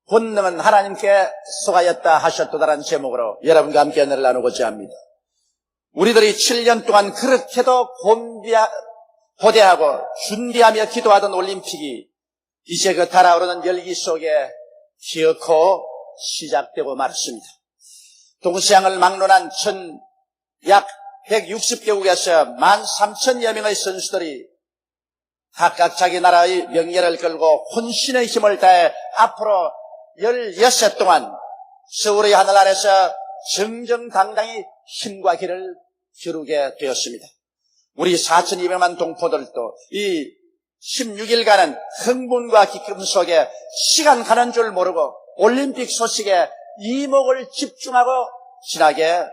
본능은 하나님께 속하였다 하셨도다라는 제목으로 여러분과 함께 은혜를 나누고자 합니다. 우리들이 7년 동안 그렇게도 고대하고 준비하며 기도하던 올림픽이 이제 그 달아오르는 열기 속에 기어코 시작되고 말았습니다. 동서양을 막론한 약 160개국에서 13,000여 명의 선수들이 각각 자기 나라의 명예를 걸고 혼신의 힘을 다해 앞으로 16해 동안 서울의 하늘 아래서 정정당당히 힘과 길을 겨루게 되었습니다. 우리 4,200만 동포들도 이 16일간은 흥분과 기쁨 속에 시간 가는 줄 모르고 올림픽 소식에 이목을 집중하고 지나게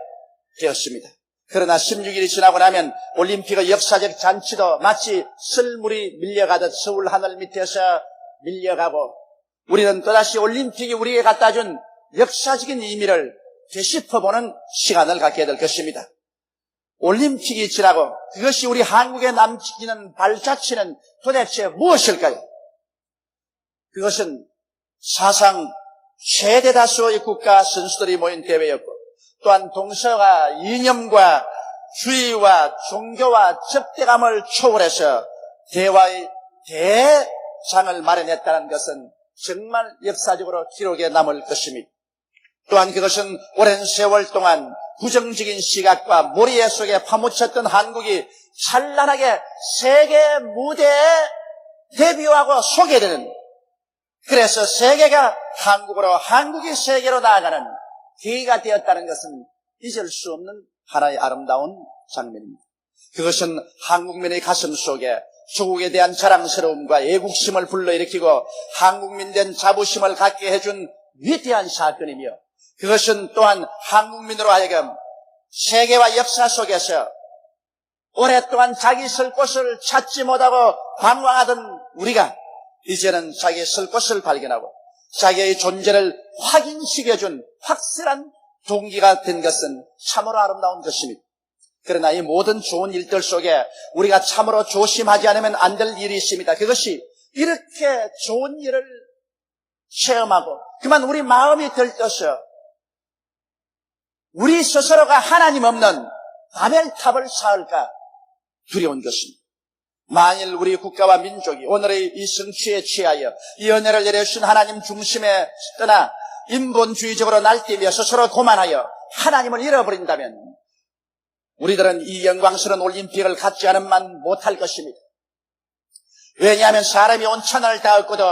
되었습니다. 그러나 16일이 지나고 나면 올림픽의 역사적 잔치도 마치 썰물이 밀려가듯 서울 하늘 밑에서 밀려가고 우리는 또다시 올림픽이 우리에게 갖다 준 역사적인 의미를 되짚어보는 시간을 갖게 될 것입니다. 올림픽이 지나고 그것이 우리 한국에 남기는 발자취는 도대체 무엇일까요? 그것은 사상 최대 다수의 국가 선수들이 모인 대회였고 또한 동서가 이념과 주의와 종교와 적대감을 초월해서 대화의 대장을 마련했다는 것은 정말 역사적으로 기록에 남을 것입니다. 또한 그것은 오랜 세월 동안 부정적인 시각과 모래 속에 파묻혔던 한국이 찬란하게 세계 무대에 데뷔하고 소개되는, 그래서 세계가 한국으로, 한국이 세계로 나아가는 기회가 되었다는 것은 잊을 수 없는 하나의 아름다운 장면입니다. 그것은 한국민의 가슴 속에 조국에 대한 자랑스러움과 애국심을 불러일으키고 한국민된 자부심을 갖게 해준 위대한 사건이며, 그것은 또한 한국민으로 하여금 세계와 역사 속에서 오랫동안 자기 설 곳을 찾지 못하고 방황하던 우리가 이제는 자기의 설 곳을 발견하고 자기의 존재를 확인시켜준 확실한 동기가 된 것은 참으로 아름다운 것입니다. 그러나 이 모든 좋은 일들 속에 우리가 참으로 조심하지 않으면 안 될 일이 있습니다. 그것이 이렇게 좋은 일을 체험하고 그만 우리 마음이 들떠서 우리 스스로가 하나님 없는 바벨탑을 쌓을까 두려운 것입니다. 만일 우리 국가와 민족이 오늘의 이 성취에 취하여 이 은혜를 내려주신 하나님 중심에 떠나 인본주의적으로 날뛰며 스스로 고만하여 하나님을 잃어버린다면 우리들은 이 영광스러운 올림픽을 갖지 않으면 못할 것입니다. 왜냐하면 사람이 온 천하를 다 얻고도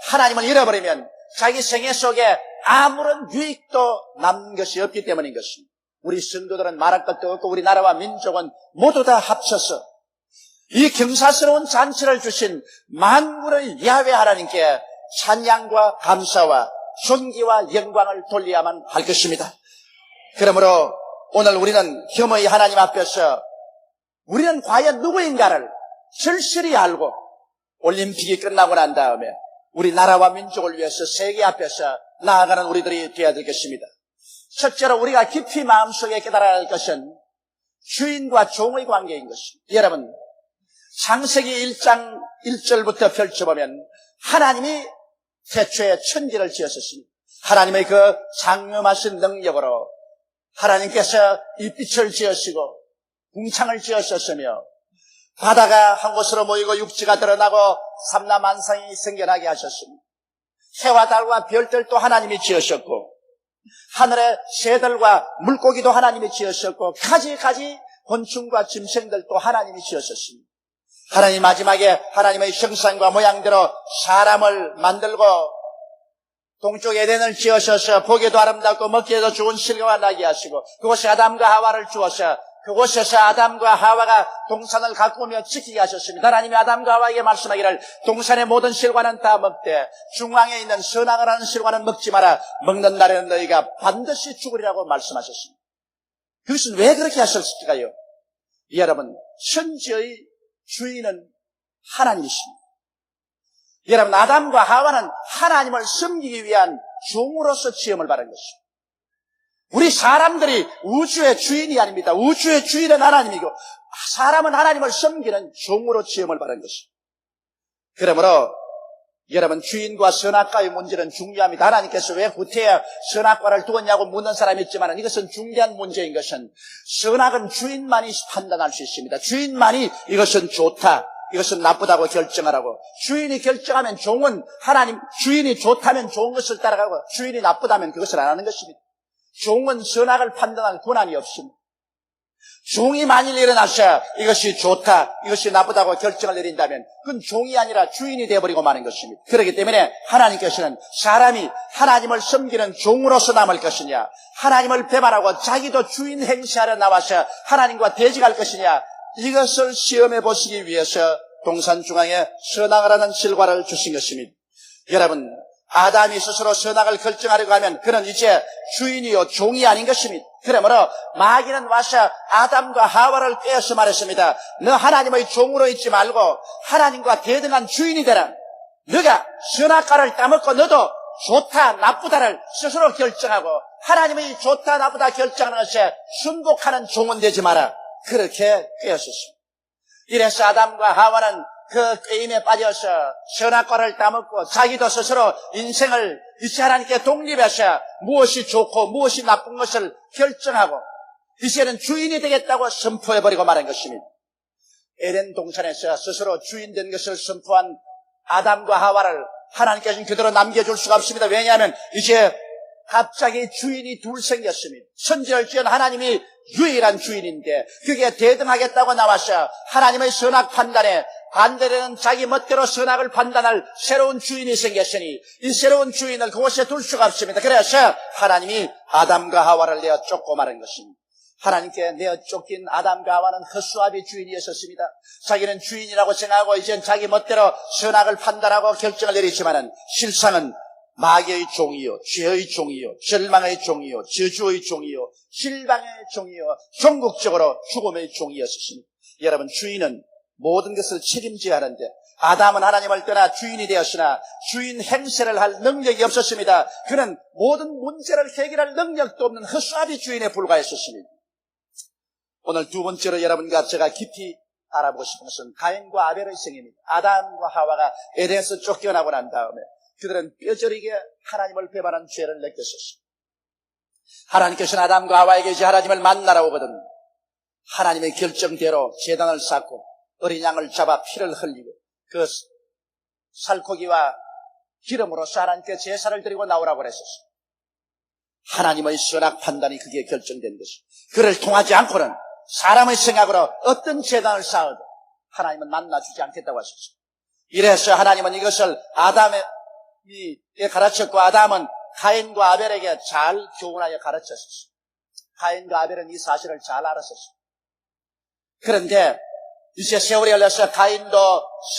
하나님을 잃어버리면 자기 생애 속에 아무런 유익도 남는 것이 없기 때문인 것입니다. 우리 성도들은 말할 것도 없고 우리 나라와 민족은 모두 다 합쳐서 이 경사스러운 잔치를 주신 만군의 야훼 하나님께 찬양과 감사와 존귀와 영광을 돌려야만 할 것입니다. 그러므로 오늘 우리는 겸허히 하나님 앞에서 우리는 과연 누구인가를 절실히 알고 올림픽이 끝나고 난 다음에 우리 나라와 민족을 위해서 세계 앞에서 나아가는 우리들이 되어야 될 것입니다. 첫째로 우리가 깊이 마음속에 깨달아야 할 것은 주인과 종의 관계인 것입니다. 여러분, 창세기 1장 1절부터 펼쳐보면 하나님이 태초에 천지를 지었습니다. 하나님의 그 장엄하신 능력으로 하나님께서 이 빛을 지으시고 궁창을 지으셨으며 바다가 한 곳으로 모이고 육지가 드러나고 삼라만상이 생겨나게 하셨습니다. 해와 달과 별들도 하나님이 지으셨고 하늘의 새들과 물고기도 하나님이 지으셨고 가지 곤충과 짐승들도 하나님이 지으셨습니다. 하나님 마지막에 하나님의 형상과 모양대로 사람을 만들고 동쪽 에덴을 지으셔서 보기에도 아름답고 먹기에도 좋은 실과가 나게 하시고 그곳에 아담과 하와를 주어서 그곳에서 아담과 하와가 동산을 가꾸며 지키게 하셨습니다. 하나님이 아담과 하와에게 말씀하기를 동산의 모든 실과는 다 먹되 중앙에 있는 선악을 하는 실과는 먹지 마라. 먹는 날에는 너희가 반드시 죽으리라고 말씀하셨습니다. 그것은 왜 그렇게 하셨을까요? 여러분, 천지의 주인은 하나님이십니다. 여러분, 아담과 하와는 하나님을 섬기기 위한 종으로서 지음을 받은 것입니다. 우리 사람들이 우주의 주인이 아닙니다. 우주의 주인은 하나님이고 사람은 하나님을 섬기는 종으로 지음을 받은 것입니다. 그러므로 여러분, 주인과 선악과의 문제는 중요합니다. 하나님께서 왜 구태여 선악과를 두었냐고 묻는 사람이 있지만 이것은 중요한 문제인 것은 선악은 주인만이 판단할 수 있습니다. 주인만이 이것은 좋다, 이것은 나쁘다고 결정하라고. 주인이 결정하면 종은 주인이 좋다면 좋은 것을 따라가고 주인이 나쁘다면 그것을 안 하는 것입니다. 종은 선악을 판단할 권한이 없습니다. 종이 만일 일어나서 이것이 좋다, 이것이 나쁘다고 결정을 내린다면 그건 종이 아니라 주인이 되어버리고 마는 것입니다. 그렇기 때문에 하나님께서는 사람이 하나님을 섬기는 종으로서 남을 것이냐, 하나님을 배반하고 자기도 주인 행세하러 나와서 하나님과 대적할 것이냐, 이것을 시험해 보시기 위해서 동산 중앙에 선악을 하는 실과를 주신 것입니다. 여러분, 아담이 스스로 선악을 결정하려고 하면 그는 이제 주인이요 종이 아닌 것입니다. 그러므로 마귀는 와서 아담과 하와를 꿰어서 말했습니다. 너 하나님의 종으로 있지 말고 하나님과 대등한 주인이 되라. 너가 선악과를 따먹고 너도 좋다 나쁘다를 스스로 결정하고 하나님의 좋다 나쁘다 결정하는 것에 순복하는 종은 되지 마라. 그렇게 꿰었습니다. 이래서 아담과 하와는 그 게임에 빠져서 선악과를 따먹고 자기도 스스로 인생을 이제 하나님께 독립해서 무엇이 좋고 무엇이 나쁜 것을 결정하고 이제는 주인이 되겠다고 선포해버리고 말한 것입니다. 에덴 동산에서 스스로 주인 된 것을 선포한 아담과 하와를 하나님께서는 그대로 남겨줄 수가 없습니다. 왜냐하면 이제 갑자기 주인이 둘 생겼습니다. 천지를 지은 하나님이 유일한 주인인데 그게 대등하겠다고 나와서 하나님의 선악 판단에 반대되는 자기 멋대로 선악을 판단할 새로운 주인이 생겼으니 이 새로운 주인을 그곳에 둘 수가 없습니다. 그래서 하나님이 아담과 하와를 내어 쫓고 말한 것입니다. 하나님께 내어 쫓긴 아담과 하와는 허수아비 주인이었습니다. 자기는 주인이라고 생각하고 이젠 자기 멋대로 선악을 판단하고 결정을 내리지만은 실상은 마귀의 종이요, 죄의 종이요, 절망의 종이요, 저주의 종이요, 실망의 종이요, 전국적으로 죽음의 종이었습니다. 여러분, 주인은 모든 것을 책임져야 하는데 아담은 하나님을 떠나 주인이 되었으나 주인 행세를 할 능력이 없었습니다. 그는 모든 문제를 해결할 능력도 없는 허수아비 주인에 불과했었습니다. 오늘 두 번째로 여러분과 제가 깊이 알아보고 싶은 것은 가인과 아벨의 생입니다. 아담과 하와가 에덴에서 쫓겨나고 난 다음에 그들은 뼈저리게 하나님을 배반한 죄를 느꼈었습니다. 하나님께서는 아담과 하와에게 이제 하나님을 만나러 오거든 하나님의 결정대로 제단을 쌓고 어린 양을 잡아 피를 흘리고 그 살코기와 기름으로 하나님께 제사를 드리고 나오라고 그랬었어요. 하나님의 선악 판단이 그게 결정된 것이죠. 그를 통하지 않고는 사람의 생각으로 어떤 제단을 쌓아도 하나님은 만나주지 않겠다고 하셨어요. 이래서 하나님은 이것을 아담에 가르쳤고 아담은 가인과 아벨에게 잘 교훈하여 가르쳤었어요. 가인과 아벨은 이 사실을 잘 알았었어요. 그런데 이제 세월이 흘러서 가인도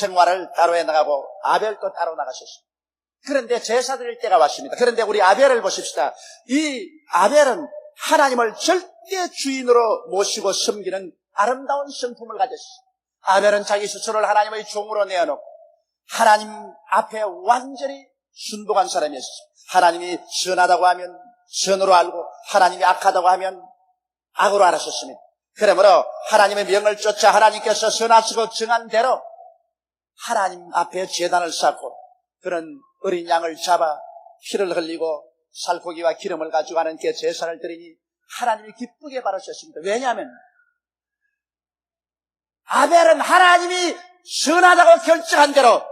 생활을 따로 해나가고 아벨도 따로 나가셨어요. 그런데 제사 드릴 때가 왔습니다. 그런데 우리 아벨을 보십시다. 이 아벨은 하나님을 절대 주인으로 모시고 섬기는 아름다운 성품을 가졌어요. 아벨은 자기 스스로를 하나님의 종으로 내어놓고 하나님 앞에 완전히 순복한 사람이었어요. 하나님이 선하다고 하면 선으로 알고 하나님이 악하다고 하면 악으로 알았었습니다. 그러므로 하나님의 명을 쫓아 하나님께서 선하시고 정한 대로 하나님 앞에 제단을 쌓고 그런 어린 양을 잡아 피를 흘리고 살코기와 기름을 가지고 하나님께 제사를 드리니 하나님이 기쁘게 받으셨습니다. 왜냐하면 아벨은 하나님이 선하다고 결정한 대로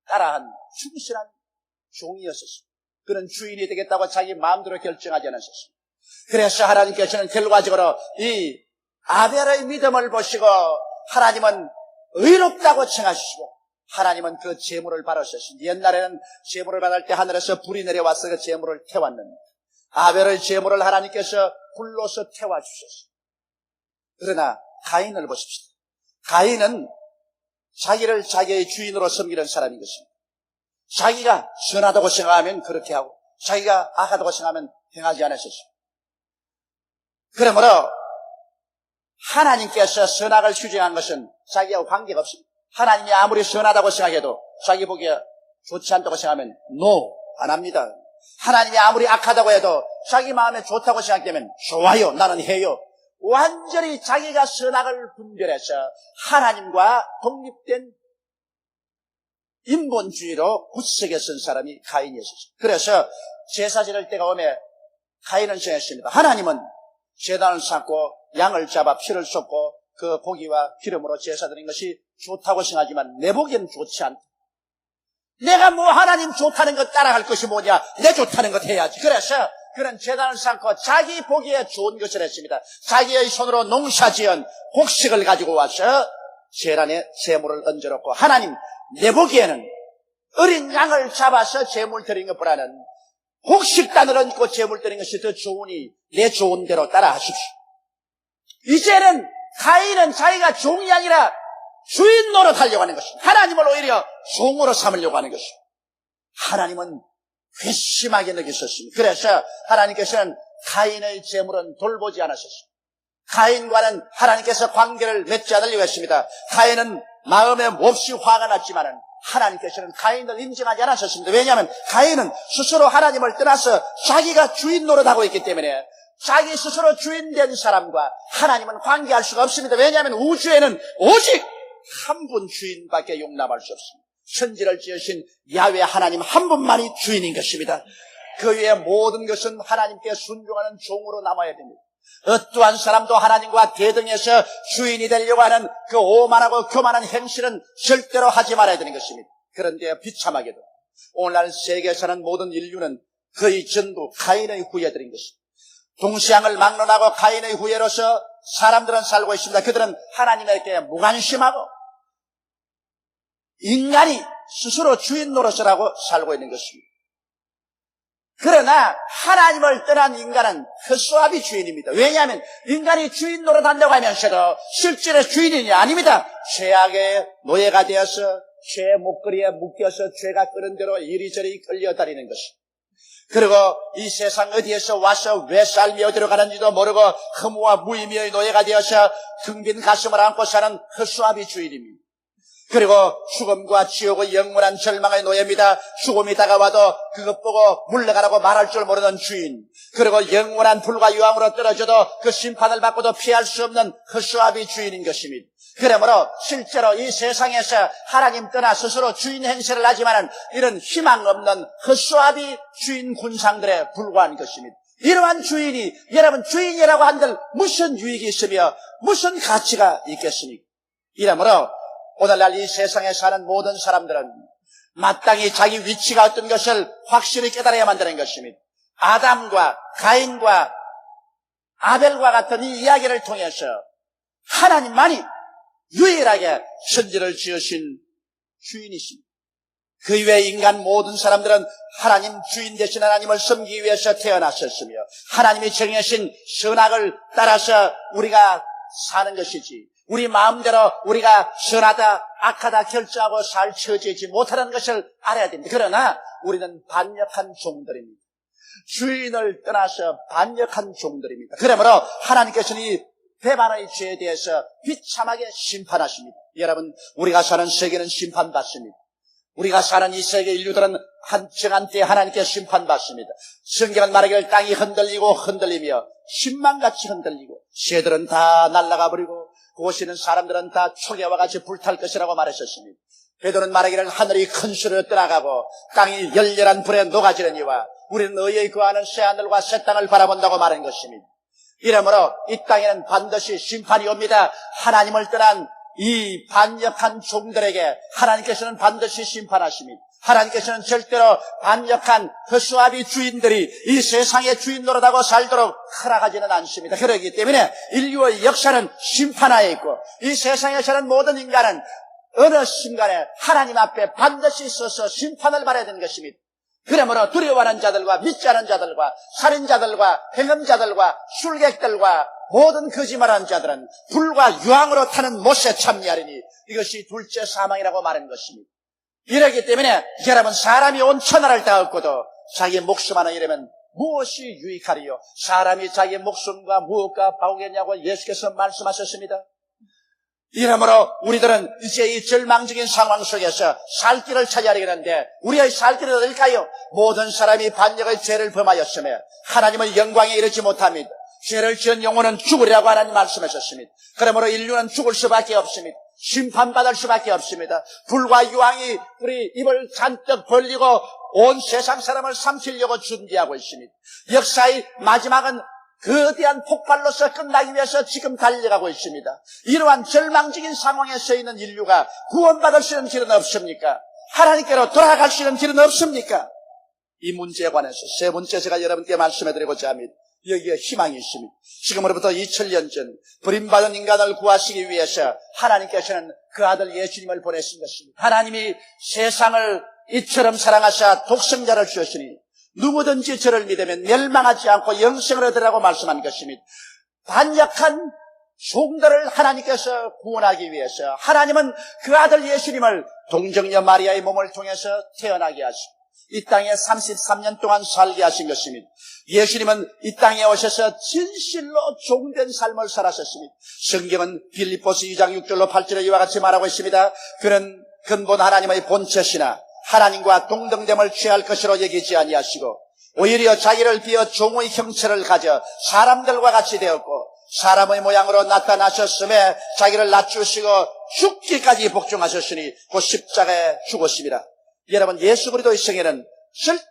따라한 충실한 종이었었습니다. 그는 주인이 되겠다고 자기 마음대로 결정하지 않았었습니다. 그래서 하나님께서는 결과적으로 이 아벨의 믿음을 보시고 하나님은 의롭다고稱하시고 하나님은 그 제물을 받으셨습니다. 옛날에는 제물을 받을 때 하늘에서 불이 내려와서 그 제물을 태웠는데 아벨의 제물을 하나님께서 불로서 태워주셨습니다. 그러나 가인을 보십시다. 가인은 자기를 자기의 주인으로 섬기는 사람인 것입니다. 자기가 선하다고 생각하면 그렇게 하고 자기가 악하다고 생각하면 행하지 않았었습니다. 그러므로 하나님께서 선악을 규정한 것은 자기와 관계가 없습니다. 하나님이 아무리 선하다고 생각해도 자기 보기에 좋지 않다고 생각하면 안 합니다. 하나님이 아무리 악하다고 해도 자기 마음에 좋다고 생각되면 좋아요, 나는 해요. 완전히 자기가 선악을 분별해서 하나님과 독립된 인본주의로 굳세게 쓴 사람이 가인이었습니다. 그래서 제사 지낼 때가 오면 가인은 정했습니다. 하나님은 제단을 쌓고 양을 잡아 피를 쏟고 그 고기와 기름으로 제사 드리는 것이 좋다고 생각하지만 내 보기에는 좋지 않다. 내가 뭐 하나님 좋다는 것 따라갈 것이 뭐냐, 내 좋다는 것 해야지. 그래서 그는 제단을 쌓고 자기 보기에 좋은 것을 했습니다. 자기의 손으로 농사지은 곡식을 가지고 와서 제단에 제물을 얹어놓고, 하나님 내 보기에는 어린 양을 잡아서 제물 드리는 것보다는 곡식단을 얹고 제물 드리는 것이 더 좋으니 내 좋은 대로 따라 하십시오. 이제는 가인은 자기가 종이 아니라 주인 노릇하려고 하는 것입니다. 하나님을 오히려 종으로 삼으려고 하는 것입니다. 하나님은 괘씸하게 느끼셨습니다. 그래서 하나님께서는 가인의 제물은 돌보지 않으셨습니다. 가인과는 하나님께서 관계를 맺지 않으려고 했습니다. 가인은 마음에 몹시 화가 났지만은 하나님께서는 가인을 인정하지 않으셨습니다. 왜냐하면 가인은 스스로 하나님을 떠나서 자기가 주인 노릇하고 있기 때문에 자기 스스로 주인 된 사람과 하나님은 관계할 수가 없습니다. 왜냐하면 우주에는 오직 한 분 주인밖에 용납할 수 없습니다. 천지를 지으신 야훼 하나님 한 분만이 주인인 것입니다. 그 외에 모든 것은 하나님께 순종하는 종으로 남아야 됩니다. 어떠한 사람도 하나님과 대등해서 주인이 되려고 하는 그 오만하고 교만한 행실은 절대로 하지 말아야 되는 것입니다. 그런데 비참하게도 오늘날 세계에 사는 모든 인류는 거의 전부 가인의 후예들인 것입니다. 동시양을 막론하고 가인의 후예로서 사람들은 살고 있습니다. 그들은 하나님에게 무관심하고 인간이 스스로 주인 노릇을 하고 살고 있는 것입니다. 그러나 하나님을 떠난 인간은 헛수압이 주인입니다. 왜냐하면 인간이 주인 노릇한다고 하면서도 실제로 주인이 아닙니다. 죄악의 노예가 되어서 죄의 목걸이에 묶여서 죄가 끄는 대로 이리저리 끌려다니는 것입니다. 그리고 이 세상 어디에서 와서 왜 삶이 어디로 가는지도 모르고 허무와 무의미의 노예가 되어서 텅 빈 가슴을 안고 사는 헛수압이 주인입니다. 그리고 죽음과 지옥의 영원한 절망의 노예입니다. 죽음이 다가와도 그것 보고 물러가라고 말할 줄 모르는 주인, 그리고 영원한 불과 유황으로 떨어져도 그 심판을 받고도 피할 수 없는 헛수압이 주인인 것입니다. 그러므로 실제로 이 세상에서 하나님 떠나 스스로 주인 행세를 하지만은 이런 희망 없는 헛수압이 주인 군상들에 불과한 것입니다. 이러한 주인이 여러분 주인이라고 한들 무슨 유익이 있으며 무슨 가치가 있겠습니까? 이러므로 오늘날 이 세상에 사는 모든 사람들은 마땅히 자기 위치가 어떤 것을 확실히 깨달아야만 되는 것입니다. 아담과 가인과 아벨과 같은 이 이야기를 통해서 하나님만이 유일하게 천지를 지으신 주인이십니다. 그 이외에 인간 모든 사람들은 하나님 주인 되신 하나님을 섬기기 위해서 태어났었으며 하나님이 정하신 선악을 따라서 우리가 사는 것이지, 우리 마음대로 우리가 선하다 악하다 결정하고 살 처지지 못하는 것을 알아야 됩니다. 그러나 우리는 반역한 종들입니다. 주인을 떠나서 반역한 종들입니다. 그러므로 하나님께서는 이 배반의 죄에 대해서 비참하게 심판하십니다. 여러분, 우리가 사는 세계는 심판받습니다. 우리가 사는 이 세계 인류들은 한 정한 때에 하나님께 심판받습니다. 성경은 말하기를 땅이 흔들리며 신망같이 흔들리고 새들은 다 날아가 버리고 그곳에 있는 사람들은 다 초계와 같이 불탈 것이라고 말했었습니다. 베드로는 말하기를 하늘이 큰 소리로 떠나가고 땅이 열렬한 불에 녹아지느니와 우리는 의에 거하는 새하늘과 새 땅을 바라본다고 말한 것입니다. 이러므로 이 땅에는 반드시 심판이 옵니다. 하나님을 떠난 이 반역한 종들에게 하나님께서는 반드시 심판하십니다. 하나님께서는 절대로 반역한 헛수압이 주인들이 이 세상의 주인 노릇하고 살도록 허락하지는 않습니다. 그렇기 때문에 인류의 역사는 심판하에 있고 이 세상에 사는 모든 인간은 어느 순간에 하나님 앞에 반드시 서서 심판을 받아야 되는 것입니다. 그러므로 두려워하는 자들과 믿지 않은 자들과 살인자들과 행음자들과 술객들과 모든 거짓말하는 자들은 불과 유황으로 타는 못에 참여하리니 이것이 둘째 사망이라고 말한 것입니다. 이러기 때문에 여러분, 사람이 온 천하를 다 얻고도 자기 목숨 하나 잃으면 무엇이 유익하리요? 사람이 자기 목숨과 무엇과 바우겠냐고 예수께서 말씀하셨습니다. 이러므로 우리들은 이제 이 절망적인 상황 속에서 살 길을 찾아야 되는데 우리의 살 길은 어딜까요? 모든 사람이 반역의 죄를 범하였으며 하나님의 영광에 이르지 못합니다. 죄를 지은 영혼은 죽으리라고 하나님 말씀하셨습니다. 그러므로 인류는 죽을 수밖에 없습니다. 심판받을 수밖에 없습니다. 불과 유황이 우리 입을 잔뜩 벌리고 온 세상 사람을 삼키려고 준비하고 있습니다. 역사의 마지막은 거대한 폭발로서 끝나기 위해서 지금 달려가고 있습니다. 이러한 절망적인 상황에 서 있는 인류가 구원받을 수 있는 길은 없습니까? 하나님께로 돌아갈 수 있는 길은 없습니까? 이 문제에 관해서 세 번째 제가 여러분께 말씀해드리고자 합니다. 여기에 희망이 있습니다. 지금으로부터 2000년 전 버림받은 인간을 구하시기 위해서 하나님께서는 그 아들 예수님을 보내신 것입니다. 하나님이 세상을 이처럼 사랑하사 독생자를 주셨으니 누구든지 저를 믿으면 멸망하지 않고 영생을 얻으라고 말씀한 것입니다. 반역한 종들을 하나님께서 구원하기 위해서 하나님은 그 아들 예수님을 동정녀 마리아의 몸을 통해서 태어나게 하시고 이 땅에 33년 동안 살게 하신 것입니다. 예수님은 이 땅에 오셔서 진실로 종된 삶을 살았습니다. 성경은 빌립보서 2장 6절로 8절에 이와 같이 말하고 있습니다. 그는 근본 하나님의 본체시나 하나님과 동등됨을 취할 것으로 여기지 아니하시고 오히려 자기를 비어 종의 형체를 가져 사람들과 같이 되었고 사람의 모양으로 나타나셨음에 자기를 낮추시고 죽기까지 복종하셨으니 곧 십자가에 죽었습니다. 여러분, 예수 그리스도의 생애는 절대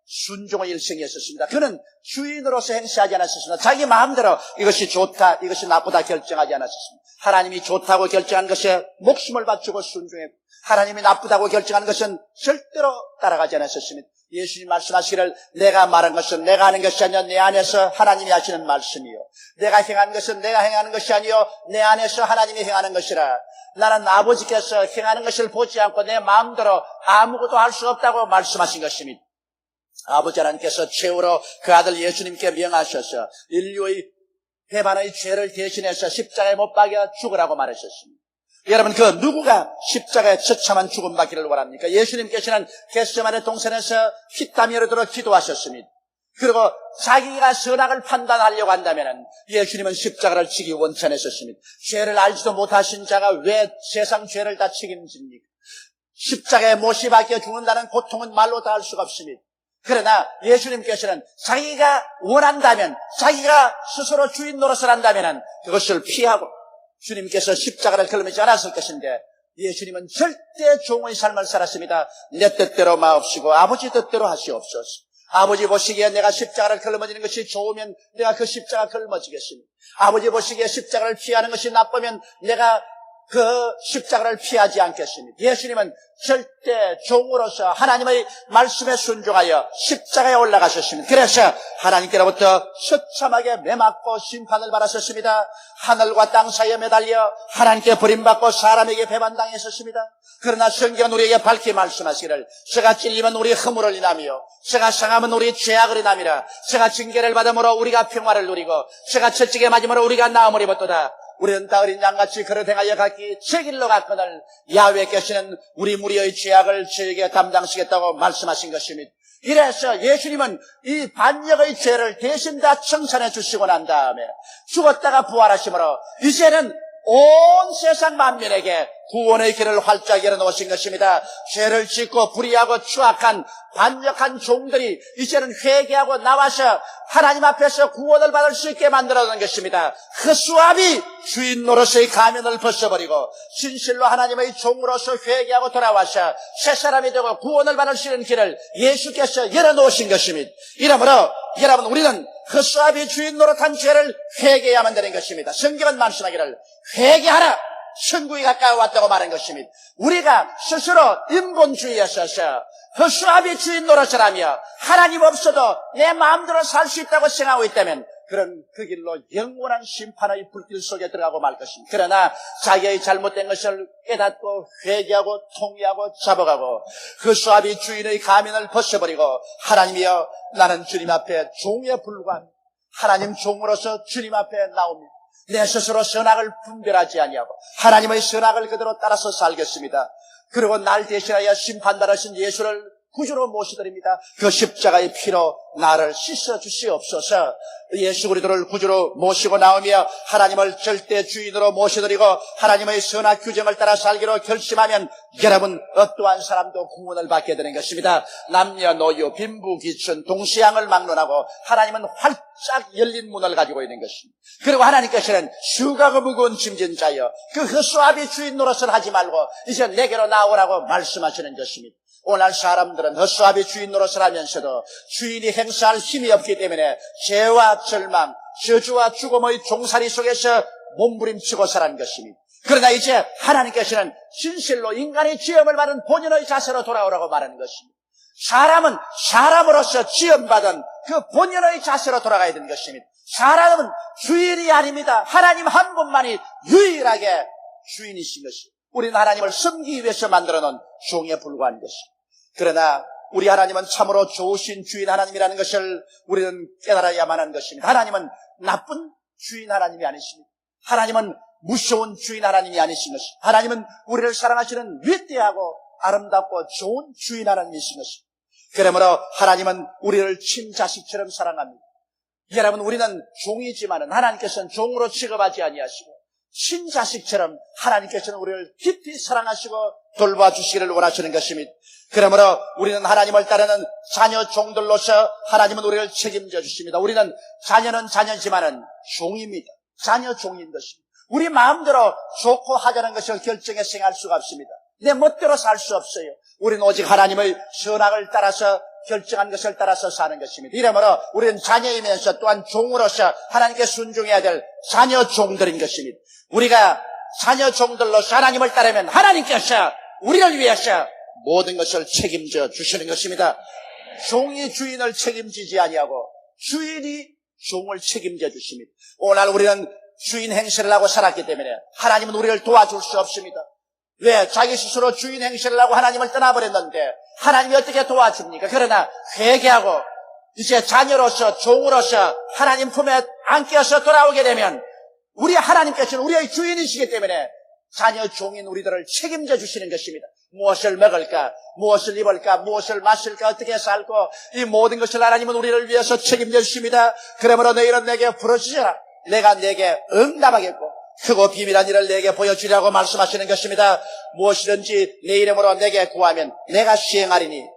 순종의 일생이었습니다. 그는 주인으로서 행세하지 않았습니다. 자기 마음대로 이것이 좋다, 이것이 나쁘다 결정하지 않았습니다. 하나님이 좋다고 결정한 것에 목숨을 바치고 순종했고 하나님이 나쁘다고 결정한 것은 절대로 따라가지 않았습니다. 예수님 말씀하시기를 내가 말한 것은 내가 하는 것이 아니요 내 안에서 하나님이 하시는 말씀이요 내가 행하는 것은 내가 행하는 것이 아니요 내 안에서 하나님이 행하는 것이라. 나는 아버지께서 행하는 것을 보지 않고 내 마음대로 아무것도 할 수 없다고 말씀하신 것입니다. 아버지 하나님께서 최후로 그 아들 예수님께 명하셔서 인류의 배반의 죄를 대신해서 십자가에 못 박여 죽으라고 말하셨습니다. 여러분, 그 누구가 십자가에 처참한 죽음 받기를 원합니까? 예수님께서는 겟세마네 동산에서 피땀이 흐르도록 기도하셨습니다. 그리고 자기가 선악을 판단하려고 한다면 예수님은 십자가를 지기 원치 않으셨습니다. 죄를 알지도 못하신 자가 왜 세상 죄를 다 책임집니까? 십자가에 못이 박혀 죽는다는 고통은 말로 다 할 수가 없습니다. 그러나 예수님께서는 자기가 원한다면, 자기가 스스로 주인 노릇을 한다면 그것을 피하고 주님께서 십자가를 걸으지 않았을 것인데 예수님은 절대 종의 삶을 살았습니다. 내 뜻대로 마옵시고 아버지 뜻대로 하시옵소서. 아버지 보시기에 내가 십자가를 걸머지는 것이 좋으면 내가 그 십자가 걸머지겠습니다. 아버지 보시기에 십자가를 피하는 것이 나쁘면 내가 그 십자가를 피하지 않겠습니다. 예수님은 절대 종으로서 하나님의 말씀에 순종하여 십자가에 올라가셨습니다. 그래서 하나님께로부터 처참하게 매맞고 심판을 받았었습니다. 하늘과 땅 사이에 매달려 하나님께 버림받고 사람에게 배반당했었습니다. 그러나 성경은 우리에게 밝히 말씀하시기를 저가 찔리면 우리 허물을 인하며 저가 상하면 우리 죄악을 인함이라. 저가 징계를 받음으로 우리가 평화를 누리고 저가 채찍에 맞음으로 우리가 나음을 입었도다. 우리는 다 어린 양같이 그릇 행하여 갔기 제 길로 갔거늘 야훼께서는 우리 무리의 죄악을 저에게 담당시겠다고 말씀하신 것입니다. 이래서 예수님은 이 반역의 죄를 대신 다 청산해 주시고 난 다음에 죽었다가 부활하심으로 이제는 온 세상 만민에게 구원의 길을 활짝 열어놓으신 것입니다. 죄를 짓고 불의하고 추악한 반역한 종들이 이제는 회개하고 나와서 하나님 앞에서 구원을 받을 수 있게 만들어놓은 것입니다. 허수아비 주인 노릇의 가면을 벗어버리고 진실로 하나님의 종으로서 회개하고 돌아와서 새 사람이 되고 구원을 받을 수 있는 길을 예수께서 열어놓으신 것입니다. 이러므로 여러분, 우리는 허수아비 주인 노릇한 죄를 회개해야만 되는 것입니다. 성경은 말씀하기를 회개하라, 천국이 가까이 왔다고 말한 것입니다. 우리가 스스로 인본주의에 서서 허수아비 주인 노릇을 하며 하나님 없어도 내 마음대로 살 수 있다고 생각하고 있다면 그런 그 길로 영원한 심판의 불길 속에 들어가고 말 것입니다. 그러나 자기의 잘못된 것을 깨닫고 회개하고 통회하고 잡아가고 허수아비 주인의 가면을 벗어버리고 하나님이여 나는 주님 앞에 종에 불과합니다. 하나님 종으로서 주님 앞에 나옵니다. 내 스스로 선악을 분별하지 아니하고 하나님의 선악을 그대로 따라서 살겠습니다. 그리고 날 대신하여 심판받으신 예수를 구주로 모시드립니다. 그 십자가의 피로 나를 씻어주시옵소서. 예수 그리스도를 구주로 모시고 나오며 하나님을 절대 주인으로 모셔드리고 하나님의 선악 규정을 따라 살기로 결심하면 여러분 어떠한 사람도 구원을 받게 되는 것입니다. 남녀노소 빈부귀천 동시양을 막론하고 하나님은 활짝 열린 문을 가지고 있는 것입니다. 그리고 하나님께서는 수고하고 무거운 짐진 자여 그 헛수아비 주인 노릇을 하지 말고 이제 내게로 나오라고 말씀하시는 것입니다. 오늘 사람들은 헛수아비 주인 노릇을 하면서도 주인이 행사할 힘이 없기 때문에 죄와 절망, 저주와 죽음의 종살이 속에서 몸부림치고 살아가는 것입니다. 그러나 이제 하나님께서는 진실로 인간의 지음을 받은 본연의 자세로 돌아오라고 말하는 것입니다. 사람은 사람으로서 지음받은 그 본연의 자세로 돌아가야 되는 것입니다. 사람은 주인이 아닙니다. 하나님 한 분만이 유일하게 주인이신 것입니다. 우리는 하나님을 섬기기 위해서 만들어놓은 종에 불과한 것입니다. 그러나 우리 하나님은 참으로 좋으신 주인 하나님이라는 것을 우리는 깨달아야만 하는 것입니다. 하나님은 나쁜 주인 하나님이 아니십니다. 하나님은 무서운 주인 하나님이 아니신 것입니다. 하나님은 우리를 사랑하시는 위대하고 아름답고 좋은 주인 하나님이신 것입니다. 그러므로 하나님은 우리를 친자식처럼 사랑합니다. 여러분 우리는 종이지만은 하나님께서는 종으로 취급하지 아니하시고 친자식처럼 하나님께서는 우리를 깊이 사랑하시고 돌봐주시기를 원하시는 것입니다. 그러므로 우리는 하나님을 따르는 자녀 종들로서 하나님은 우리를 책임져 주십니다. 우리는 자녀는 자녀지만은 종입니다. 자녀 종인 것입니다. 우리 마음대로 좋고 하자는 것을 결정해 행할 수가 없습니다. 내 멋대로 살 수 없어요. 우리는 오직 하나님의 선악을 따라서 결정한 것을 따라서 사는 것입니다. 이러므로 우리는 자녀이면서 또한 종으로서 하나님께 순종해야 될 자녀 종들인 것입니다. 우리가 자녀 종들로서 하나님을 따르면 하나님께서 우리를 위해서 모든 것을 책임져 주시는 것입니다. 종이 주인을 책임지지 아니하고 주인이 종을 책임져 주십니다. 오늘 우리는 주인 행세를 하고 살았기 때문에 하나님은 우리를 도와줄 수 없습니다. 왜? 자기 스스로 주인 행세를 하고 하나님을 떠나버렸는데 하나님이 어떻게 도와줍니까? 그러나 회개하고 이제 자녀로서 종으로서 하나님 품에 안겨서 돌아오게 되면 우리 하나님께서는 우리의 주인이시기 때문에 자녀 종인 우리들을 책임져 주시는 것입니다. 무엇을 먹을까? 무엇을 입을까? 무엇을 마실까? 어떻게 살고 이 모든 것을 하나님은 우리를 위해서 책임져 주십니다. 그러므로 너희는 내게 부르짖어라. 내가 내게 응답하겠고 크고 비밀한 일을 내게 보여주리라고 말씀하시는 것입니다. 무엇이든지 내 이름으로 내게 구하면 내가 시행하리니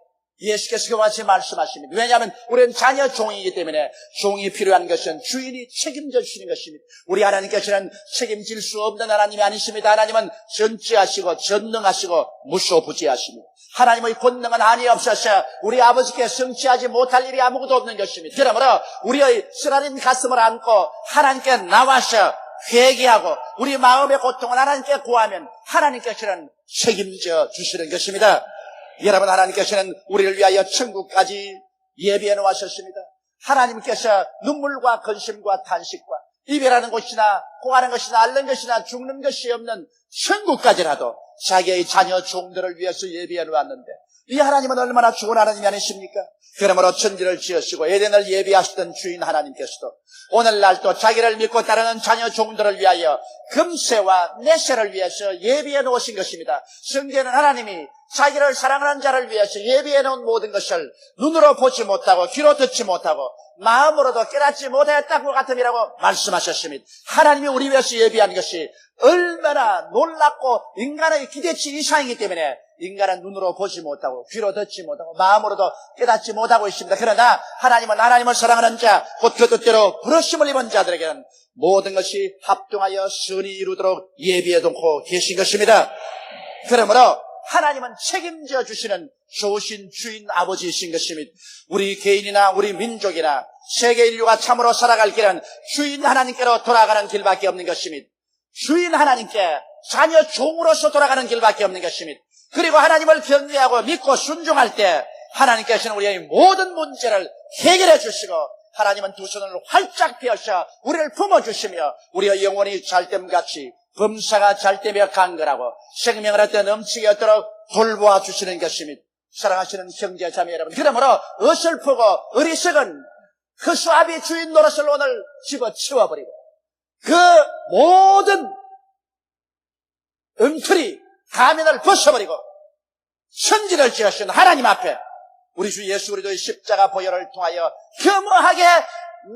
예수께서 그같이 말씀하십니다. 왜냐하면 우리는 자녀 종이기 때문에 종이 필요한 것은 주인이 책임져 주시는 것입니다. 우리 하나님께서는 책임질 수 없는 하나님이 아니십니다. 하나님은 전지하시고 전능하시고 무소부지하십니다. 하나님의 권능은 한이 없어서 우리 아버지께 성취하지 못할 일이 아무것도 없는 것입니다. 그러므로 우리의 쓰라린 가슴을 안고 하나님께 나와서 회개하고 우리 마음의 고통을 하나님께 구하면 하나님께서는 책임져 주시는 것입니다. 여러분 하나님께서는 우리를 위하여 천국까지 예비해 놓으셨습니다. 하나님께서 눈물과 근심과 탄식과 이별하는 것이나 공하는 것이나 앓는 것이나 죽는 것이 없는 천국까지라도 자기의 자녀 종들을 위해서 예비해 놓았는데 이 하나님은 얼마나 좋은 하나님이 아니십니까? 그러므로 천지를 지으시고 에덴을 예비하시던 주인 하나님께서도 오늘날 또 자기를 믿고 따르는 자녀 종들을 위하여 금세와 내세를 위해서 예비해 놓으신 것입니다. 성경에는 하나님이 자기를 사랑하는 자를 위해서 예비해 놓은 모든 것을 눈으로 보지 못하고 귀로 듣지 못하고 마음으로도 깨닫지 못했다는 것 같음이라고 말씀하셨습니다. 하나님이 우리 위해서 예비한 것이 얼마나 놀랍고 인간의 기대치 이상이기 때문에 인간은 눈으로 보지 못하고 귀로 듣지 못하고 마음으로도 깨닫지 못하고 있습니다. 그러나 하나님은 하나님을 사랑하는 자, 곧 그 뜻대로 부르심을 입은 자들에게는 모든 것이 합동하여 선이 이루도록 예비해 놓고 계신 것입니다. 그러므로 하나님은 책임져 주시는 좋으신 주인 아버지이신 것입니다. 우리 개인이나 우리 민족이나 세계 인류가 참으로 살아갈 길은 주인 하나님께로 돌아가는 길밖에 없는 것입니다. 주인 하나님께 자녀 종으로서 돌아가는 길밖에 없는 것입니다. 그리고 하나님을 경외하고 믿고 순종할 때 하나님께서는 우리의 모든 문제를 해결해 주시고 하나님은 두 손을 활짝 펴서 우리를 품어주시며 우리의 영혼이 잘됨같이 범사가 잘되며 강건하고 생명을 얻되 넘치게 얻도록 돌보아 주시는 것입니다. 사랑하시는 형제 자매 여러분, 그러므로 어설프고 어리석은 그 수아비 주인 노릇을 오늘 집어치워버리고 그 모든 엉터리 가면을 벗어버리고 천지를 지으신 하나님 앞에 우리 주 예수 그리스도의 십자가 보혈을 통하여 겸허하게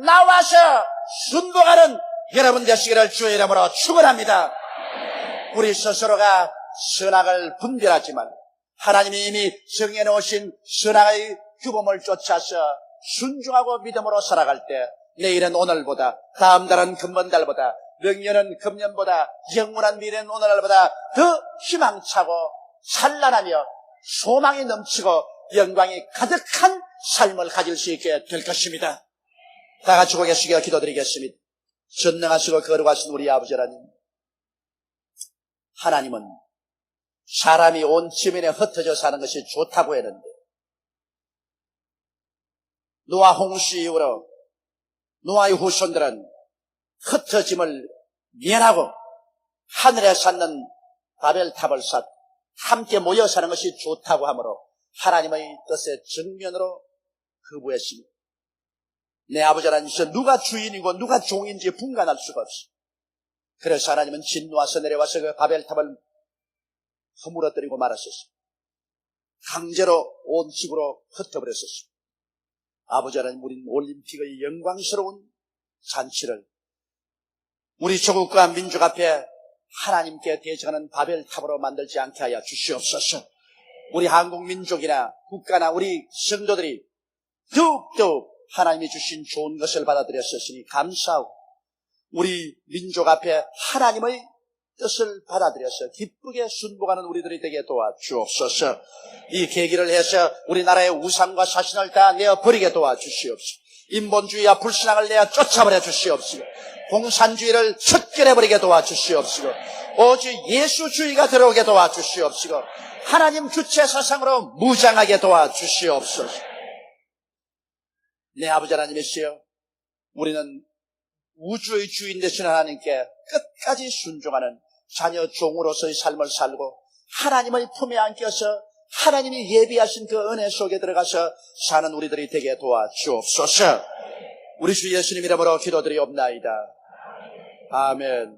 나와서 순복하는 여러분 되시기를 주의 이름으로 축원합니다. 우리 스스로가 선악을 분별하지만 하나님이 이미 정해놓으신 선악의 규범을 쫓아서 순종하고 믿음으로 살아갈 때 내일은 오늘보다, 다음 달은 금번달보다, 명년은 금년보다, 영원한 미래는 오늘날보다 더 희망차고 찬란하며 소망이 넘치고 영광이 가득한 삶을 가질 수 있게 될 것입니다. 다 같이 고개숙여 기도드리겠습니다. 전능하시고 거룩하신 우리 아버지 하나님, 하나님은 사람이 온 지면에 흩어져 사는 것이 좋다고 했는데 노아 홍수 이후로 노아의 후손들은 흩어짐을 면하고 하늘에 쌓는 바벨탑을 쌓고 함께 모여 사는 것이 좋다고 하므로 하나님의 뜻의 정면으로 거부했습니다. 내 아버지 하나님께서 누가 주인이고 누가 종인지 분간할 수가 없어. 그래서 하나님은 진노하서 내려와서 그 바벨탑을 허물어뜨리고 말았었습니다. 강제로 온 집으로 흩어버렸었습니다. 아버지 하나님, 우리는 올림픽의 영광스러운 잔치를 우리 조국과 민족 앞에 하나님께 대적하는 바벨탑으로 만들지 않게 하여 주시옵소서. 우리 한국 민족이나 국가나 우리 성도들이 더욱더욱 하나님이 주신 좋은 것을 받아들였으니 감사하고 우리 민족 앞에 하나님의 뜻을 받아들여서 기쁘게 순복하는 우리들이 되게 도와주옵소서. 이 계기를 해서 우리나라의 우상과 사신을 다 내어버리게 도와주시옵소서. 인본주의와 불신앙을 내어 쫓아버려 주시옵소서. 공산주의를 척결해버리게 도와주시옵소서. 오직 예수주의가 들어오게 도와주시옵소서. 하나님 주체 사상으로 무장하게 도와주시옵소서. 내 아버지 하나님이시여, 우리는 우주의 주인 되신 하나님께 끝까지 순종하는 자녀 종으로서의 삶을 살고 하나님의 품에 안겨서 하나님이 예비하신 그 은혜 속에 들어가서 사는 우리들이 되게 도와주옵소서. 우리 주 예수님 이름으로 기도드리옵나이다. 아멘.